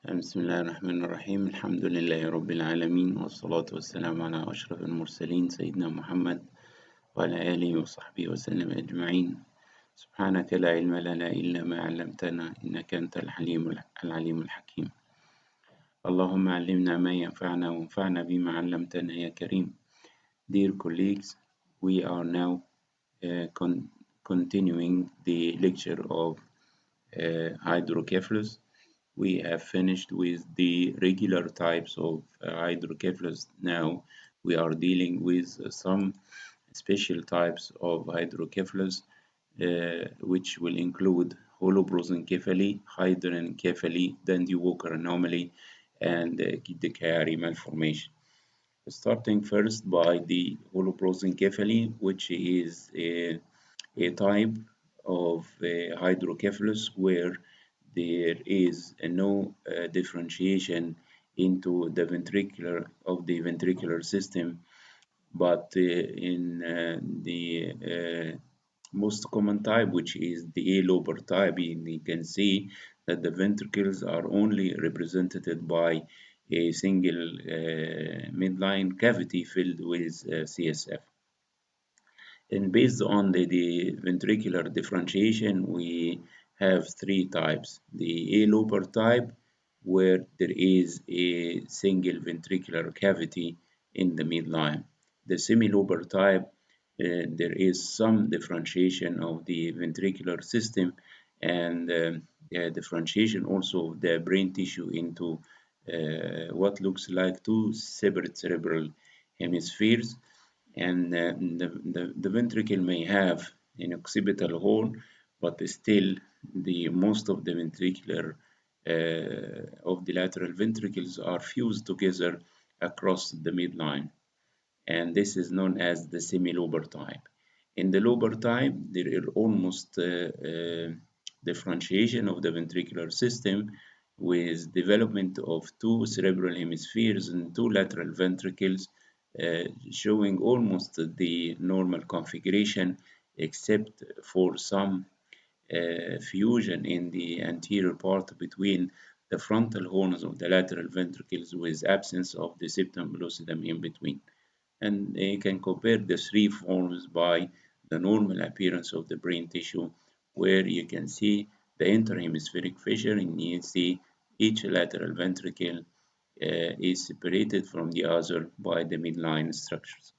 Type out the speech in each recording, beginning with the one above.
بسم الله الرحمن الرحيم. الحمد لله رب العالمين، والصلاة والسلام على أشرف المرسلين سيدنا محمد وعلى آله وصحبه وسلم أجمعين. سبحانك لا علم لنا إلا ما علمتنا، إنك أنت العليم الحكيم. اللهم علمنا ما ينفعنا وانفعنا بما علمتنا يا كريم. Dear colleagues, we are now continuing the lecture of hydrocephalus. We have finished with the regular types of hydrocephalus. Now we are dealing with some special types of hydrocephalus, which will include holoprosencephaly, hydranencephaly, Dandy Walker anomaly, and the Chiari malformation. Starting first by the holoprosencephaly, which is a type of hydrocephalus where there is no differentiation into the ventricular system, but in the most common type, which is the A-lobar type, you can see that the ventricles are only represented by a single midline cavity filled with CSF. And based on the ventricular differentiation, we have three types. The A-lobar type, where there is a single ventricular cavity in the midline. The semi-lobar type, there is some differentiation of the ventricular system and differentiation also of the brain tissue into what looks like two separate cerebral hemispheres, and the ventricle may have an occipital hole, but still the most of the ventricular of the lateral ventricles are fused together across the midline, and this is known as the semi-lobar type. In the lobar type, there is almost differentiation of the ventricular system with development of two cerebral hemispheres and two lateral ventricles, showing almost the normal configuration except for some fusion in the anterior part between the frontal horns of the lateral ventricles with absence of the septum pellucidum in between. And you can compare the three forms by the normal appearance of the brain tissue, where you can see the interhemispheric fissure, and you see each lateral ventricle is separated from the other by the midline structures.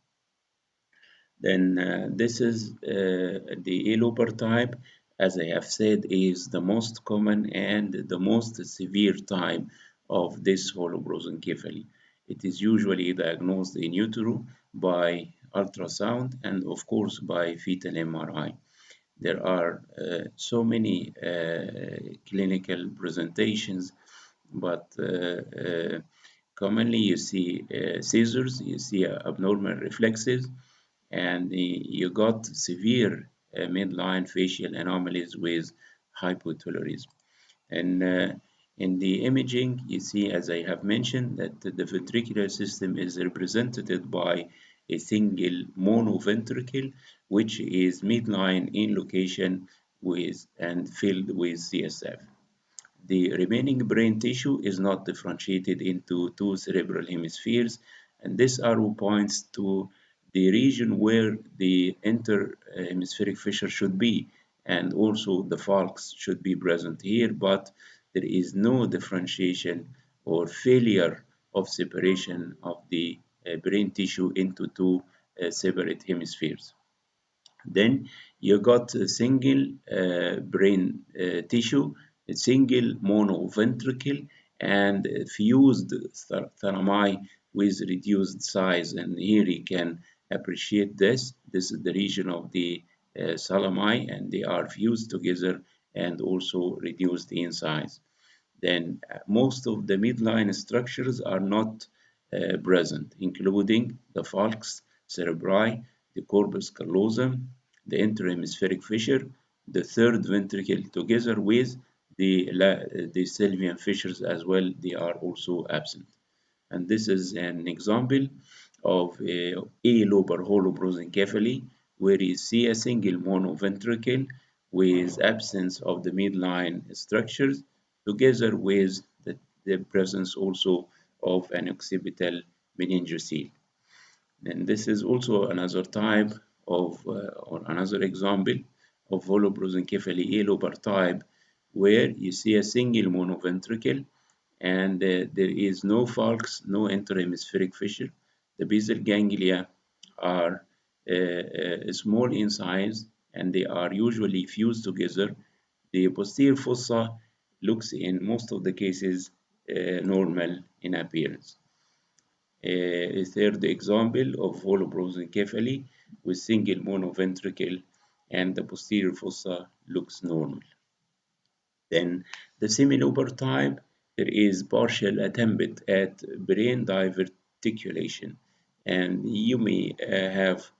Then this is the A-lobar type, as I have said, is the most common and the most severe type of this holoprosencephaly. It is usually diagnosed in utero by ultrasound and of course by fetal MRI. There are so many clinical presentations, but commonly you see seizures, you see abnormal reflexes, and you got severe midline facial anomalies with hypothyroidism. And in the imaging, you see, as I have mentioned, that the ventricular system is represented by a single monoventricle, which is midline in location with and filled with CSF. The remaining brain tissue is not differentiated into two cerebral hemispheres, and this arrow points to the region where the interhemispheric fissure should be, and also the falx should be present here, but there is no differentiation or failure of separation of the brain tissue into two separate hemispheres. Then you got a single brain tissue, a single monoventricle, and fused thalami with reduced size. And here you can appreciate this. This is the region of the thalami, and they are fused together and also reduced in size. Then most of the midline structures are not present, including the falx cerebri, the corpus callosum, the interhemispheric fissure, the third ventricle, together with the sylvian fissures as well. They are also absent. And this is an example of A-lobar holoprosencephaly, where you see a single monoventricle with absence of the midline structures, together with the presence also of an occipital meningocele. And this is also another type of, or another example of holoprosencephaly A lobar type, where you see a single monoventricle and there is no falx, no interhemispheric fissure. The basal ganglia are small in size and they are usually fused together. The posterior fossa looks in most of the cases normal in appearance. A third example of holoprosencephaly with single monoventricle and the posterior fossa looks normal. Then the semilobar type, there is partial attempt at brain diverticulation, and you may have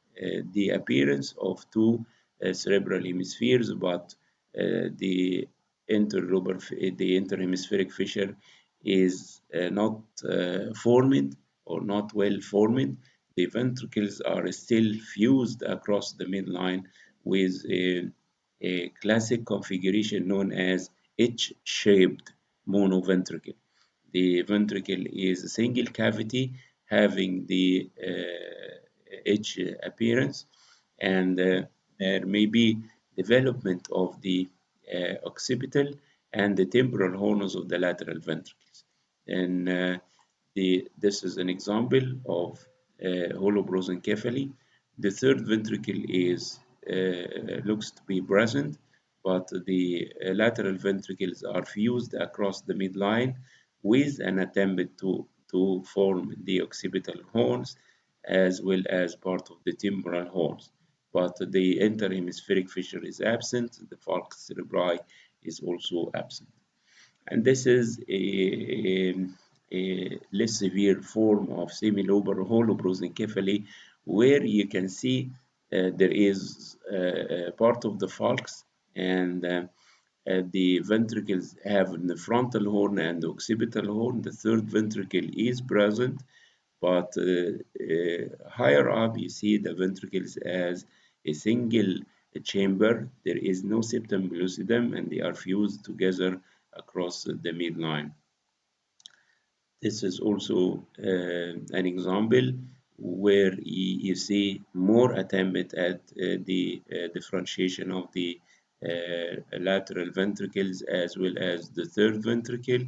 the appearance of two cerebral hemispheres, but the the interhemispheric fissure is not formed or not well formed. The ventricles are still fused across the midline with a classic configuration known as H-shaped monoventricle. The ventricle is a single cavity having the H appearance, and there may be development of the occipital and the temporal horns of the lateral ventricles. And this is an example of holoprosencephaly. The third ventricle is looks to be present, but the lateral ventricles are fused across the midline with an attempt to form the occipital horns as well as part of the temporal horns. But the interhemispheric fissure is absent, the falx cerebri is also absent. And this is a less severe form of semilobar holoprosencephaly, where you can see there is part of the falx and the ventricles have the frontal horn and the occipital horn. The third ventricle is present, but higher up you see the ventricles as a single chamber. There is no septum pellucidum and they are fused together across the midline. This is also an example where you see more attempt at the differentiation of the lateral ventricles as well as the third ventricle.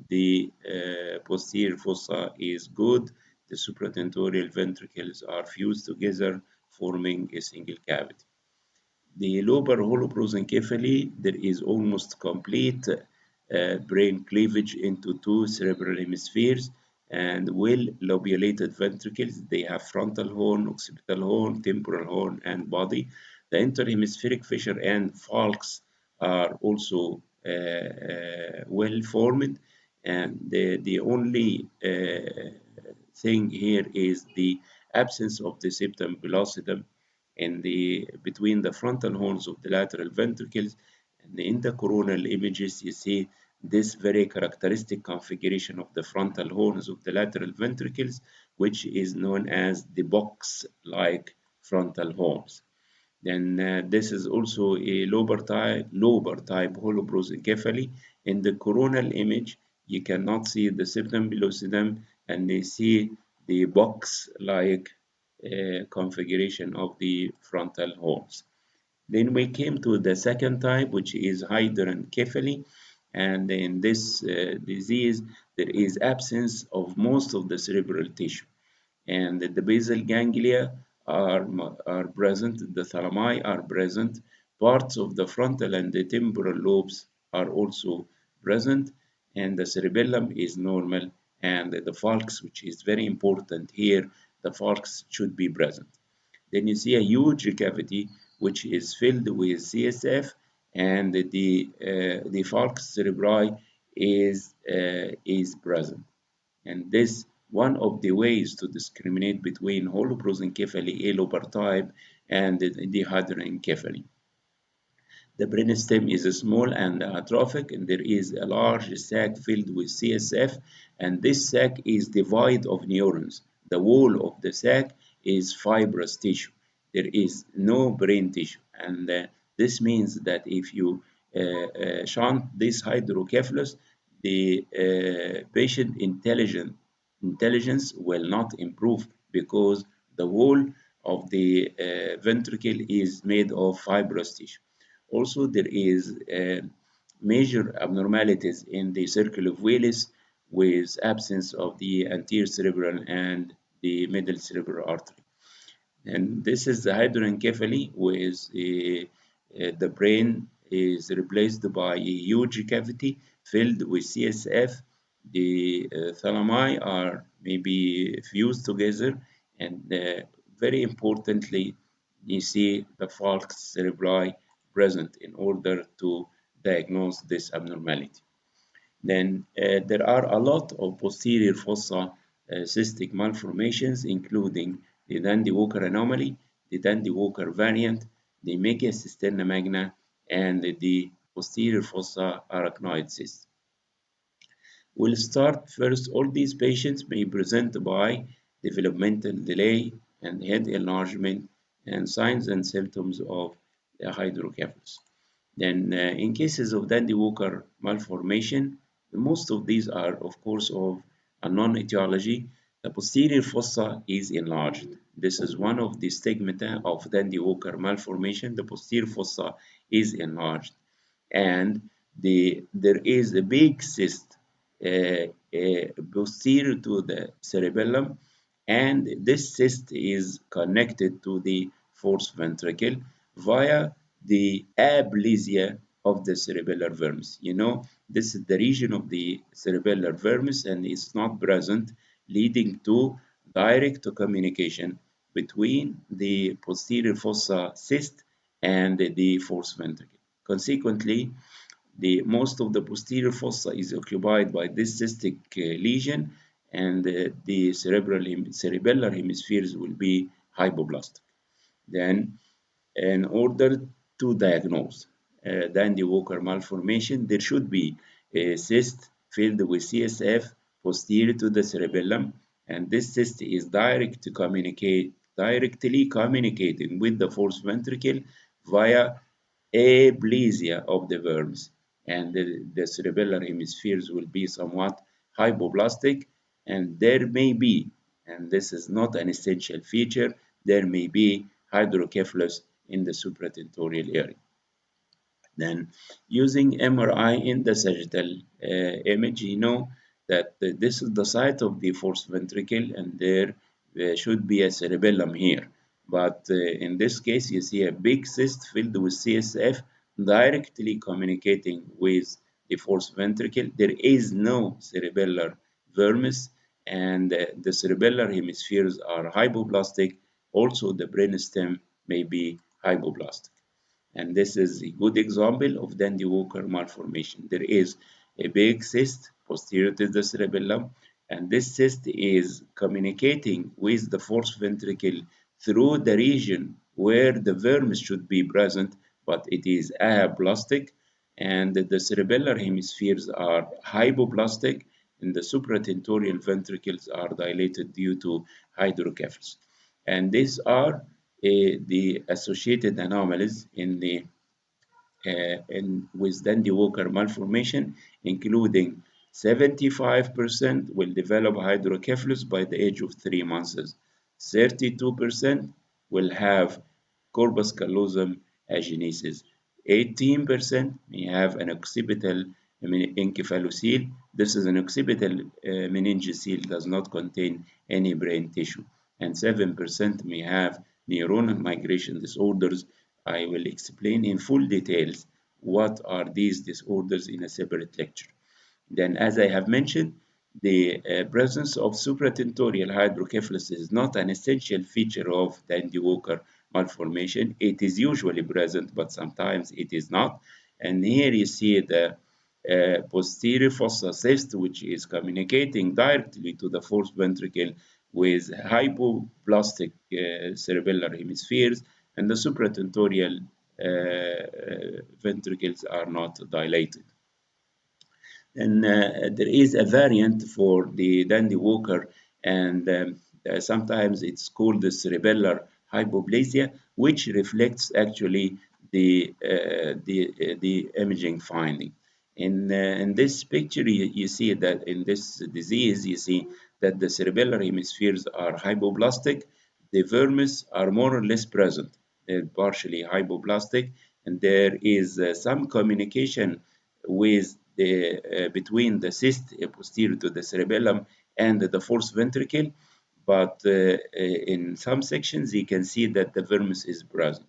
The posterior fossa is good. The supratentorial ventricles are fused together, forming a single cavity. The lobar holoprosencephaly, there is almost complete brain cleavage into two cerebral hemispheres and well-lobulated ventricles. They have frontal horn, occipital horn, temporal horn, and body. The interhemispheric fissure and falx are also well formed, and the only thing here is the absence of the septum pellucidum in the between the frontal horns of the lateral ventricles. And in the coronal images, you see this very characteristic configuration of the frontal horns of the lateral ventricles, which is known as the box-like frontal horns. Then this is also a lobar type holoprosencephaly. In the coronal image, you cannot see the septum pellucidum, and you see the box-like configuration of the frontal horns. Then we came to the second type, which is hydrocephaly. And in this disease, there is absence of most of the cerebral tissue. And the basal ganglia are present, the thalami are present, parts of the frontal and the temporal lobes are also present, and the cerebellum is normal, and the falx, which is very important here, the falx should be present. Then you see a huge cavity which is filled with CSF, and the falx cerebri is present. And this one of the ways to discriminate between holoprosencephaly A lobar type and the hydrocephaly. The brainstem is small and atrophic, and there is a large sac filled with CSF, and this sac is devoid of neurons. The wall of the sac is fibrous tissue. There is no brain tissue, and this means that if you shunt this hydrocephalus, the patient intelligence will not improve because the wall of the ventricle is made of fibrous tissue. Also, there is major abnormalities in the circle of Willis with absence of the anterior cerebral and the middle cerebral artery. And this is the hydroencephaly, with the brain is replaced by a huge cavity filled with CSF. The thalami are maybe fused together, and very importantly, you see the falx cerebri present in order to diagnose this abnormality. Then there are a lot of posterior fossa cystic malformations, including the Dandy-Walker anomaly, the Dandy-Walker variant, the megacisterna magna, and the posterior fossa arachnoid cyst. We'll start first. All these patients may present by developmental delay and head enlargement and signs and symptoms of hydrocephalus. Then, in cases of Dandy-Walker malformation, most of these are, of course, of unknown etiology. The posterior fossa is enlarged. This is one of the stigmata of Dandy-Walker malformation. The posterior fossa is enlarged, and there is a big cyst posterior to the cerebellum, and this cyst is connected to the fourth ventricle via the aplasia of the cerebellar vermis. You know, this is the region of the cerebellar vermis, and it's not present, leading to direct communication between the posterior fossa cyst and the fourth ventricle. Consequently, most of the posterior fossa is occupied by this cystic lesion, and the cerebellar hemispheres will be hypoplastic. Then, in order to diagnose Dandy-Walker malformation, there should be a cyst filled with CSF posterior to the cerebellum, and this cyst is directly communicating with the fourth ventricle via aplasia of the verms, and the cerebellar hemispheres will be somewhat hypoplastic, and there may be, and this is not an essential feature, there may be hydrocephalus in the supratentorial area. Then, using MRI in the sagittal image, you know that this is the site of the fourth ventricle, and there should be a cerebellum here. But in this case, you see a big cyst filled with CSF directly communicating with the fourth ventricle. There is no cerebellar vermis, and the cerebellar hemispheres are hypoplastic. Also, the brainstem may be hypoplastic. And this is a good example of Dandy-Walker malformation. There is a big cyst posterior to the cerebellum, and this cyst is communicating with the fourth ventricle through the region where the vermis should be present, but it is aplastic, and the cerebellar hemispheres are hypoplastic, and the supratentorial ventricles are dilated due to hydrocephalus. And these are the associated anomalies with Dandy-Walker malformation, including 75% will develop hydrocephalus by the age of 3 months, 32% will have corpus callosum agenesis, 18% may have an occipital encephalocele. This is an occipital meningocele, does not contain any brain tissue, and 7% may have neuronal migration disorders. I will explain in full details what are these disorders in a separate lecture. Then, as I have mentioned, the presence of supratentorial hydrocephalus is not an essential feature of Dandy-Walker malformation. It is usually present, but sometimes it is not. And here you see the posterior fossa cyst, which is communicating directly to the fourth ventricle with hypoplastic cerebellar hemispheres, and the supratentorial ventricles are not dilated. And there is a variant for the Dandy-Walker, and sometimes it's called the cerebellar hypoplasia, which reflects actually the imaging finding. In this picture, you see that in this disease, you see that the cerebellar hemispheres are hypoplastic. The vermis are more or less present. They're partially hypoplastic, and there is some communication with the between the cyst posterior to the cerebellum and the fourth ventricle. But in some sections, you can see that the vermis is present.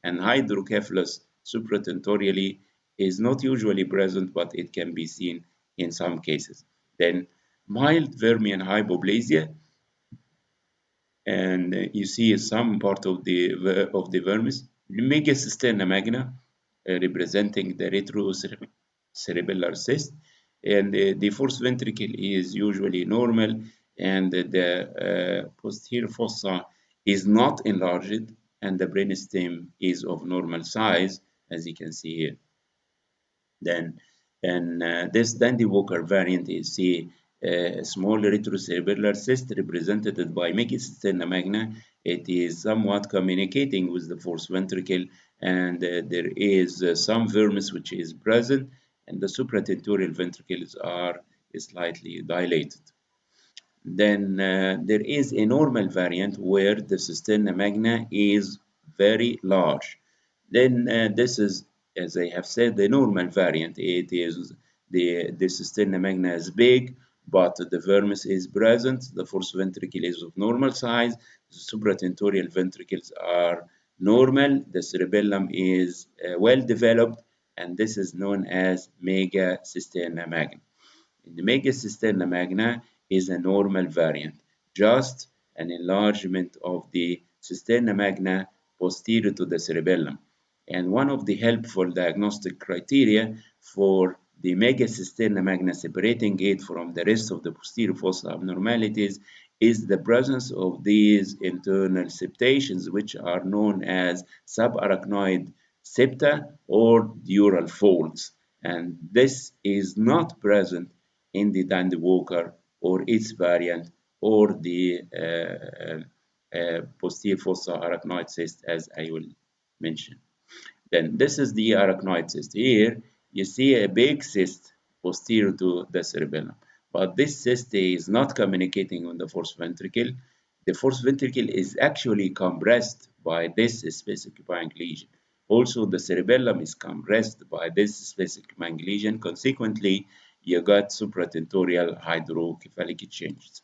And hydrocephalus supratentorially is not usually present, but it can be seen in some cases. Then mild vermian hypoplasia, and you see some part of the vermis. Megacisterna magna, representing the retrocerebellar cyst, and the fourth ventricle is usually normal, and the posterior fossa is not enlarged, and the brainstem is of normal size, as you can see here. Then, and this Dandy Walker variant is a small retrocerebellar cyst represented by megacisterna magna. It is somewhat communicating with the fourth ventricle, and there is some vermis which is present, and the supratentorial ventricles are slightly dilated. Then there is a normal variant where the cisterna magna is very large. Then this is, as I have said, the normal variant. It is the cisterna magna is big, but the vermis is present. The fourth ventricle is of normal size. The supratentorial ventricles are normal. The cerebellum is well developed, and this is known as megacisterna magna. The megacisterna magna is a normal variant, just an enlargement of the cisterna magna posterior to the cerebellum. And one of the helpful diagnostic criteria for the megacisterna magna separating it from the rest of the posterior fossa abnormalities is the presence of these internal septations, which are known as subarachnoid septa or dural folds. And this is not present in the Dandy Walker or its variant or the posterior fossa arachnoid cyst, as I will mention. Then this is the arachnoid cyst. Here you see a big cyst posterior to the cerebellum, but this cyst is not communicating with the fourth ventricle. The fourth ventricle is actually compressed by this space occupying lesion. Also, the cerebellum is compressed by this space occupying lesion. Consequently, you got supratentorial hydrocephalic changes.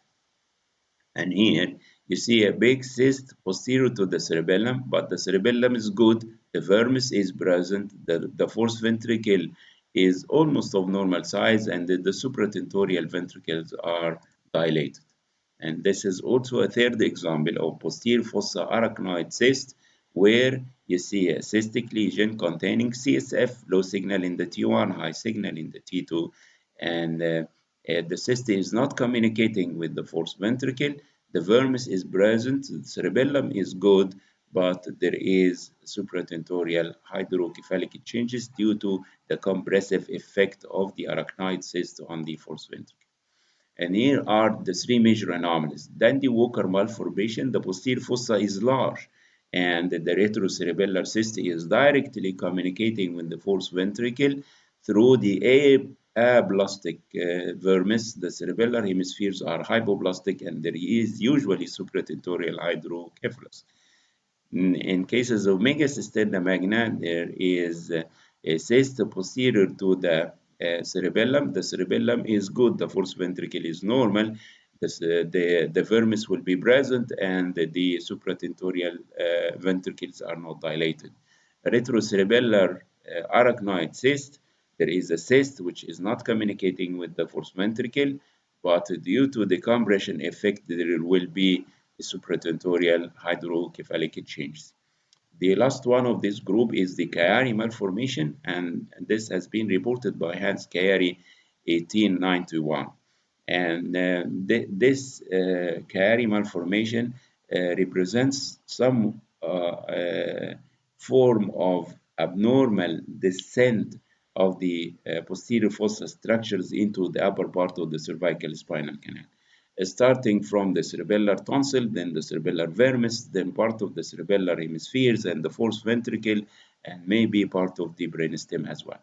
And here you see a big cyst posterior to the cerebellum, but the cerebellum is good, the vermis is present, the fourth ventricle is almost of normal size, and the supratentorial ventricles are dilated. And this is also a third example of posterior fossa arachnoid cyst, where you see a cystic lesion containing CSF, low signal in the T1, high signal in the T2, and the cyst is not communicating with the fourth ventricle. The vermis is present, the cerebellum is good, but there is supratentorial hydrocephalic changes due to the compressive effect of the arachnoid cyst on the fourth ventricle. And here are the three major anomalies. Dandy Walker malformation, the posterior fossa is large, and the retrocerebellar cyst is directly communicating with the fourth ventricle through the aplastic vermis. The cerebellar hemispheres are hypoplastic, and there is usually supratentorial hydrocephalus. In cases of megacisterna magna, there is a cyst posterior to the cerebellum. The cerebellum is good, the fourth ventricle is normal, the vermis will be present, and the supratentorial ventricles are not dilated. Retrocerebellar arachnoid cyst, there is a cyst which is not communicating with the fourth ventricle, but due to the compression effect, there will be supratentorial hydrocephalic changes. The last one of this group is the Chiari malformation, and this has been reported by Hans Chiari 1891. And this Chiari malformation represents some form of abnormal descent of the posterior fossa structures into the upper part of the cervical spinal canal, starting from the cerebellar tonsil, then the cerebellar vermis, then part of the cerebellar hemispheres and the fourth ventricle, and maybe part of the brainstem as well.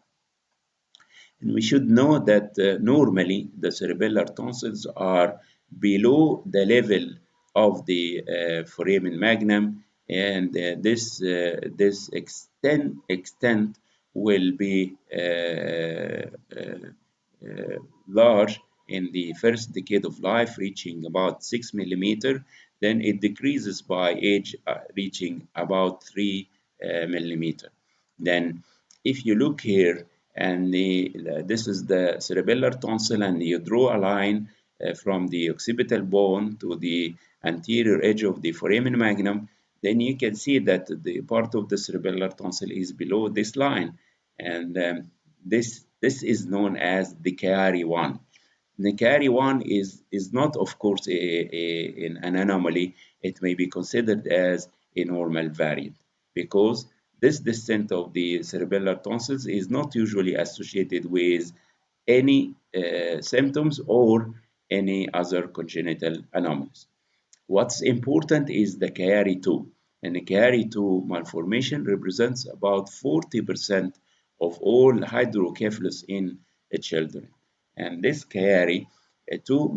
And we should know that normally the cerebellar tonsils are below the level of the foramen magnum, and this extent will be large in the first decade of life, reaching about 6 millimeter. Then it decreases by age, reaching about 3 millimeter. Then, if you look here, and this is the cerebellar tonsil, and you draw a line from the occipital bone to the anterior edge of the foramen magnum, then you can see that the part of the cerebellar tonsil is below this line, and this is known as the Chiari one. The Chiari one is not, of course, an anomaly. It may be considered as a normal variant because this descent of the cerebellar tonsils is not usually associated with any symptoms or any other congenital anomalies. What's important is the Chiari-2, and the Chiari-2 malformation represents about 40% of all hydrocephalus in children. And this Chiari-2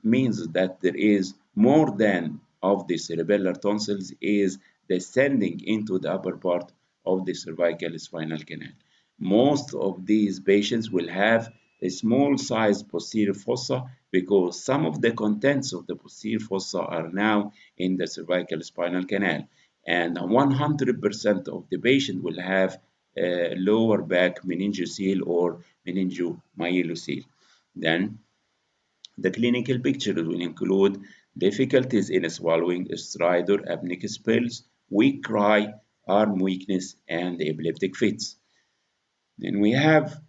means that there is more than of the cerebellar tonsils is descending into the upper part of the cervical spinal canal. Most of these patients will have a small sized posterior fossa because some of the contents of the posterior fossa are now in the cervical spinal canal, and 100% of the patient will have lower back meningocele or meningomyelocele. Then the clinical picture will include difficulties in swallowing, stridor, apneic spells, weak cry, arm weakness, and epileptic fits. Then we have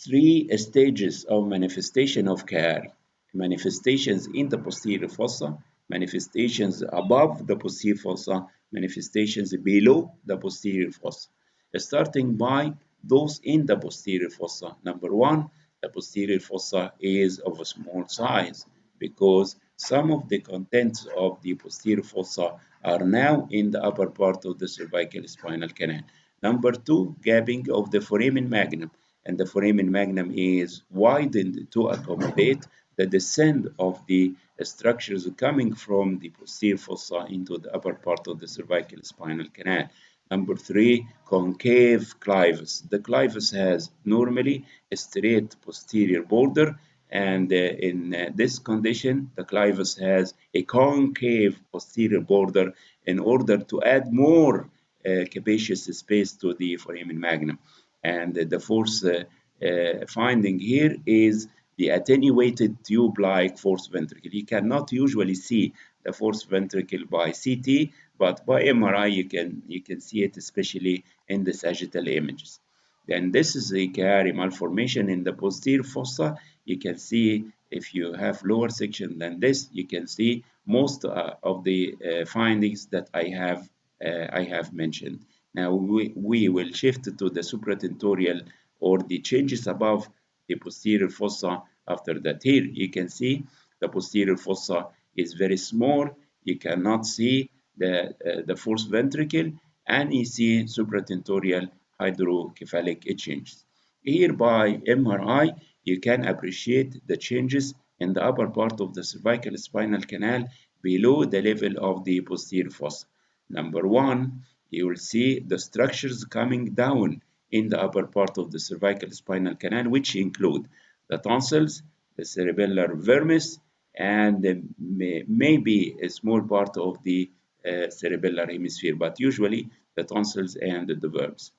three stages of manifestation of Chiari. Manifestations in the posterior fossa, manifestations above the posterior fossa, manifestations below the posterior fossa. Starting by those in the posterior fossa. Number one, the posterior fossa is of a small size because some of the contents of the posterior fossa are now in the upper part of the cervical spinal canal. Number two, gapping of the foramen magnum, and the foramen magnum is widened to accommodate the descent of the structures coming from the posterior fossa into the upper part of the cervical spinal canal. Number three, concave clivus. The clivus has normally a straight posterior border, and in this condition, the clivus has a concave posterior border in order to add more capacious space to the foramen magnum. And the fourth finding here is the attenuated tube-like fourth ventricle. You cannot usually see the fourth ventricle by CT, but by MRI you can see it, especially in the sagittal images. Then this is a Chiari malformation in the posterior fossa. You can see if you have lower section than this, you can see most of the findings that I have mentioned. Now we will shift to the supratentorial or the changes above the posterior fossa after that. Here you can see the posterior fossa is very small. You cannot see the fourth ventricle, and you see supratentorial hydrocephalic changes. Here by MRI, you can appreciate the changes in the upper part of the cervical spinal canal below the level of the posterior fossa. Number one, you will see the structures coming down in the upper part of the cervical spinal canal, which include the tonsils, the cerebellar vermis, and maybe a small part of the cerebellar hemisphere, but usually the tonsils and the vermis.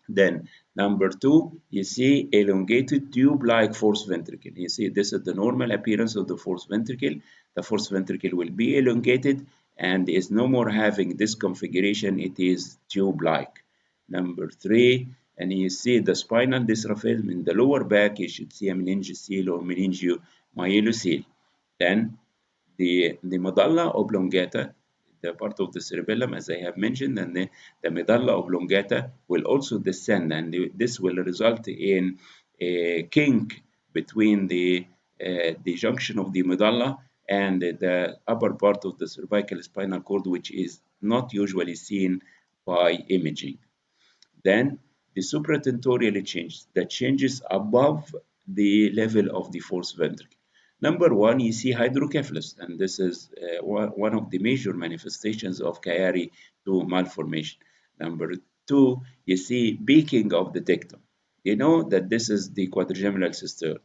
Then number two, you see elongated tube-like fourth ventricle. You see this is the normal appearance of the fourth ventricle. The fourth ventricle will be elongated and is no more having this configuration. It is tube-like. Number three, and you see the spinal dysraphism in the lower back. You should see a meningocele or meningomyelocele. Then the medulla oblongata, the part of the cerebellum, as I have mentioned, and the medulla oblongata will also descend, and this will result in a kink between the junction of the medulla and the upper part of the cervical spinal cord, which is not usually seen by imaging. Then the supratentorial changes, that changes above the level of the fourth ventricle. Number one, you see hydrocephalus, and this is one of the major manifestations of Chiari-2 malformation. Number two, you see beaking of the dictum. You know that this is the quadrigeminal cistern,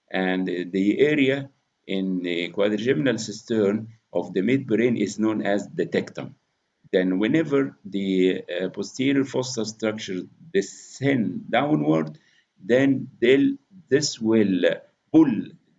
and the area in the quadrigeminal cistern of the midbrain is known as the tectum. Then whenever the posterior fossa structure descend downward, then this will pull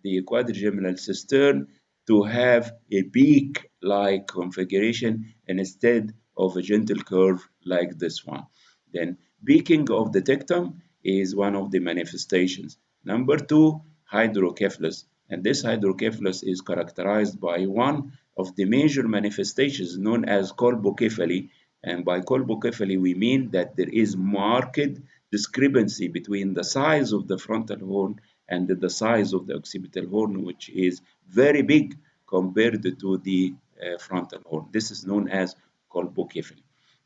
the quadrigeminal cistern to have a beak-like configuration instead of a gentle curve like this one. Then beaking of the tectum is one of the manifestations. Number two, hydrocephalus. And this hydrocephalus is characterized by one of the major manifestations known as colpocephaly. And by colpocephaly, we mean that there is marked discrepancy between the size of the frontal horn and the size of the occipital horn, which is very big compared to the frontal horn. This is known as colpocephaly.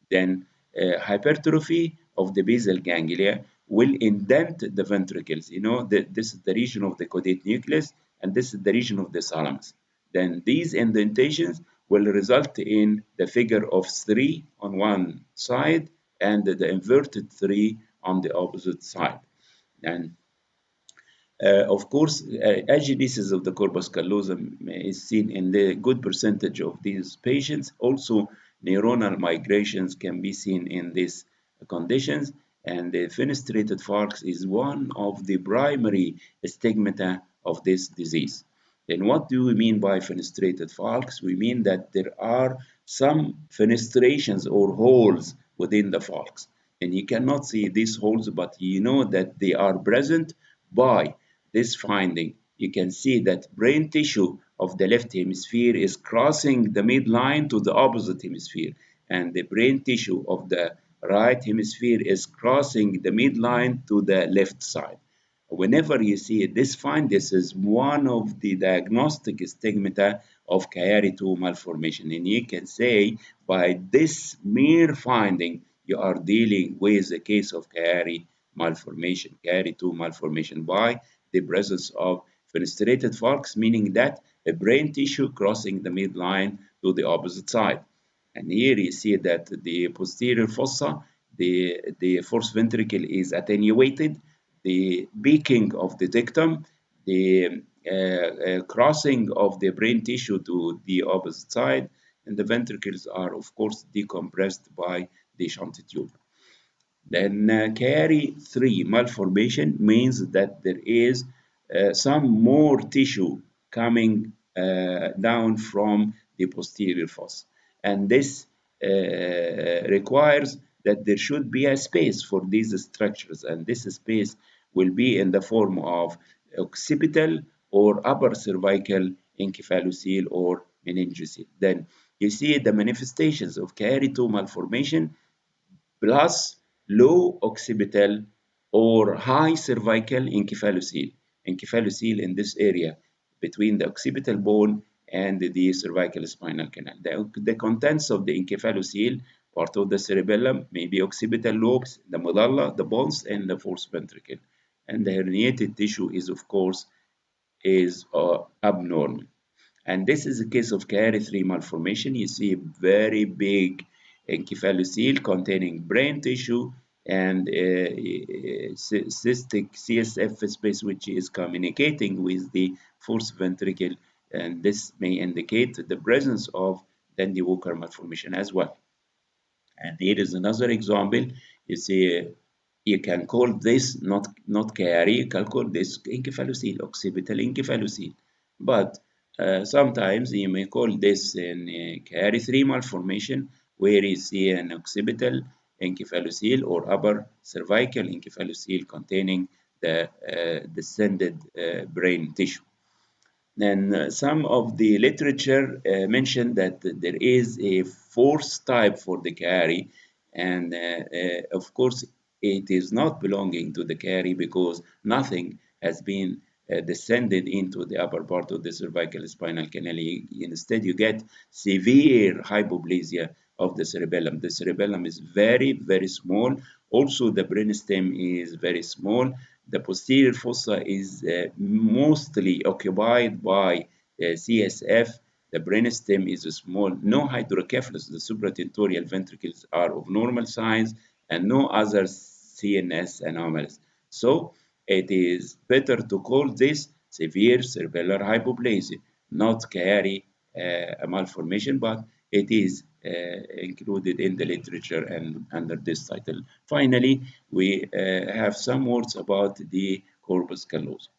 Then hypertrophy of the basal ganglia will indent the ventricles. You know, this is the region of the caudate nucleus, and this is the region of the thalamus. Then these indentations will result in the figure of 3 on one side and the inverted 3 on the opposite side. And of course, agenesis of the corpus callosum is seen in the good percentage of these patients. Also, neuronal migrations can be seen in these conditions, and the fenestrated falx is one of the primary stigmata of this disease. Then what do we mean by fenestrated falx? We mean that there are some fenestrations or holes within the falx, and you cannot see these holes, but you know that they are present by this finding. You can see that brain tissue of the left hemisphere is crossing the midline to the opposite hemisphere, and the brain tissue of the right hemisphere is crossing the midline to the left side. Whenever you see this find, this is one of the diagnostic stigmata of Chiari-2 malformation. And you can say by this mere finding, you are dealing with a case of Chiari malformation, Chiari-2 malformation by the presence of fenestrated falx, meaning that a brain tissue crossing the midline to the opposite side. And here you see that the posterior fossa, the fourth ventricle is attenuated, the beaking of the dictum, the crossing of the brain tissue to the opposite side, and the ventricles are, of course, decompressed by the shunt tube. Then Chiari-3 malformation means that there is some more tissue coming down from the posterior fossa. And this requires that there should be a space for these structures, and this space will be in the form of occipital or upper cervical encephalocele or meningocele. Then you see the manifestations of Chiari-2 malformation plus low occipital or high cervical encephalocele. Encephalocele in this area between the occipital bone and the cervical spinal canal. The contents of the encephalocele, part of the cerebellum, maybe occipital lobes, the medulla, the bones, and the fourth ventricle. And the herniated tissue is, of course, is abnormal. And this is a case of Chiari-3 malformation. You see a very big encephalocele containing brain tissue and cystic CSF space, which is communicating with the fourth ventricle. And this may indicate the presence of Dandy Walker malformation as well. And here is another example. You see, you can call this not Chiari, you can call this encephalocele, occipital encephalocele. But sometimes you may call this an Chiari-3 malformation, where you see an occipital encephalocele or upper cervical encephalocele containing the descended brain tissue. Then some of the literature mentioned that there is a fourth type for the Chiari, and of course it is not belonging to the Chiari because nothing has been descended into the upper part of the cervical spinal canal. Instead, you get severe hypoplasia of the cerebellum. The cerebellum is very, very small, Also, the brainstem is very small. The posterior fossa is mostly occupied by CSF. The brainstem is small. No hydrocephalus. The supratentorial ventricles are of normal size, and no other CNS anomalies. So it is better to call this severe cerebellar hypoplasia, not carry a malformation, but it is included in the literature and under this title. Finally, we have some words about the corpus callosum.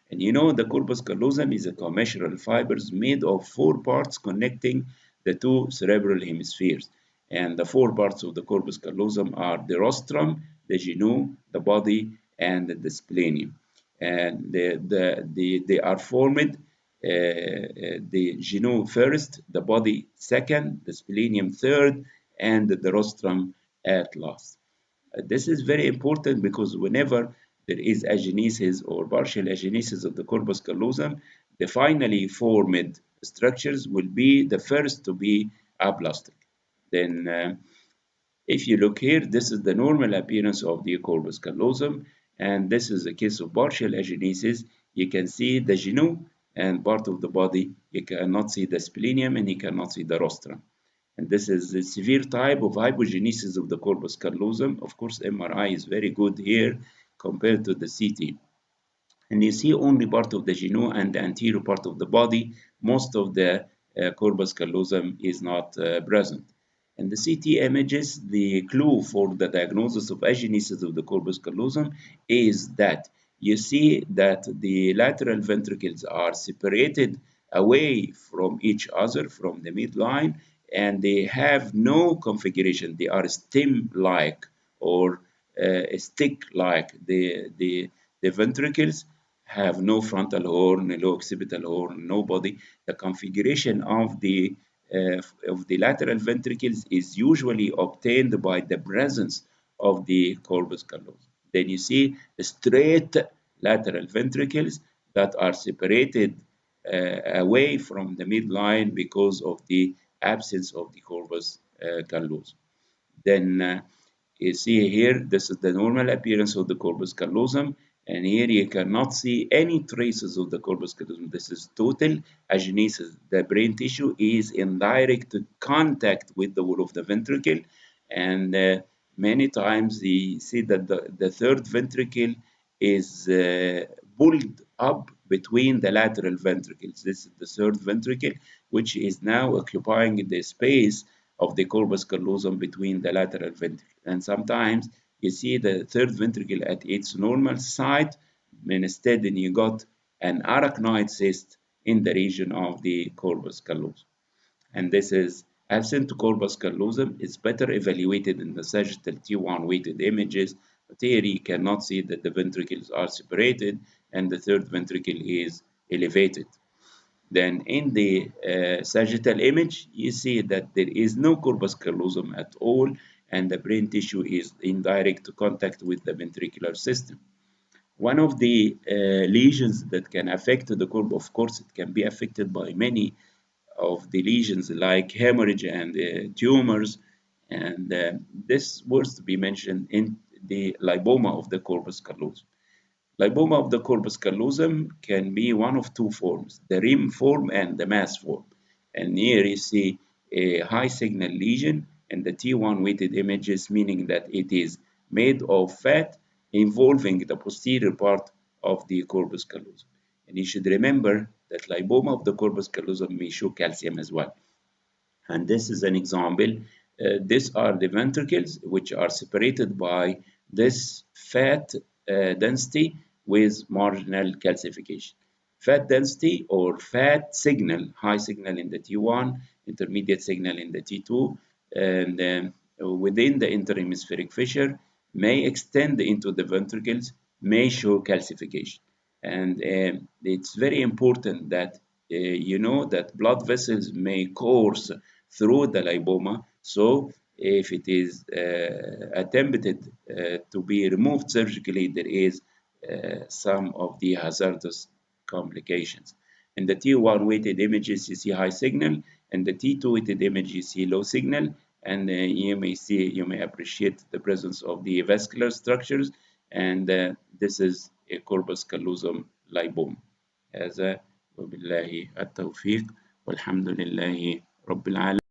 And you know, the corpus callosum is a commissural fibers made of four parts connecting the two cerebral hemispheres. And the four parts of the corpus callosum are the rostrum, the genu, the body, and the splenium. And they are formed the genu first, the body second, the splenium third, and the rostrum at last. This is very important because whenever there is agenesis or partial agenesis of the corpus callosum, the finally formed structures will be the first to be aplastic. Then, if you look here, this is the normal appearance of the corpus callosum, and this is a case of partial agenesis. You can see the genu and part of the body. You cannot see the splenium and you cannot see the rostrum. And this is a severe type of hypogenesis of the corpus callosum. Of course, MRI is very good here compared to the CT. And you see only part of the genu and the anterior part of the body. Most of the corpus callosum is not present. In the CT images, the clue for the diagnosis of agenesis of the corpus callosum is that you see that the lateral ventricles are separated away from each other from the midline, and they have no configuration. They are stem-like or stick-like. The ventricles have no frontal horn, no occipital horn, no body. The configuration of the lateral ventricles is usually obtained by the presence of the corpus callosum. Then you see straight lateral ventricles that are separated away from the midline because of the absence of the corpus callosum. Then you see here, this is the normal appearance of the corpus callosum, and here you cannot see any traces of the corpus callosum. This is total agenesis. The brain tissue is in direct contact with the wall of the ventricle, and many times you see that the third ventricle is pulled up between the lateral ventricles. This is the third ventricle, which is now occupying the space of the corpus callosum between the lateral ventricle. And sometimes you see the third ventricle at its normal site, and instead then you got an arachnoid cyst in the region of the corpus callosum. And this is absent corpus callosum is better evaluated in the sagittal T1 weighted images, but here you cannot see that the ventricles are separated and the third ventricle is elevated. Then in the sagittal image, you see that there is no corpus callosum at all, and the brain tissue is in direct contact with the ventricular system. One of the lesions that can affect the corpus, of course, it can be affected by many of the lesions like hemorrhage and tumors, and this was to be mentioned in the lipoma of the corpus callosum. Lipoma of the corpus callosum can be one of two forms, the rim form and the mass form. And here you see a high signal lesion in the T1 weighted images, meaning that it is made of fat involving the posterior part of the corpus callosum. And you should remember that lipoma of the corpus callosum may show calcium as well. And this is an example. These are the ventricles which are separated by this fat density with marginal calcification. Fat density or fat signal, high signal in the T1, intermediate signal in the T2, and within the interhemispheric fissure may extend into the ventricles, may show calcification. And it's very important that you know that blood vessels may course through the lipoma. So if it is attempted to be removed surgically, there is some of the hazardous complications. In the T1 weighted images, you see high signal, and the T2 weighted image, you see low signal, and you may appreciate the presence of the vascular structures, and this is a corpus callosum lipome. هذا وبالله التوفيق والحمد لله رب العالمين.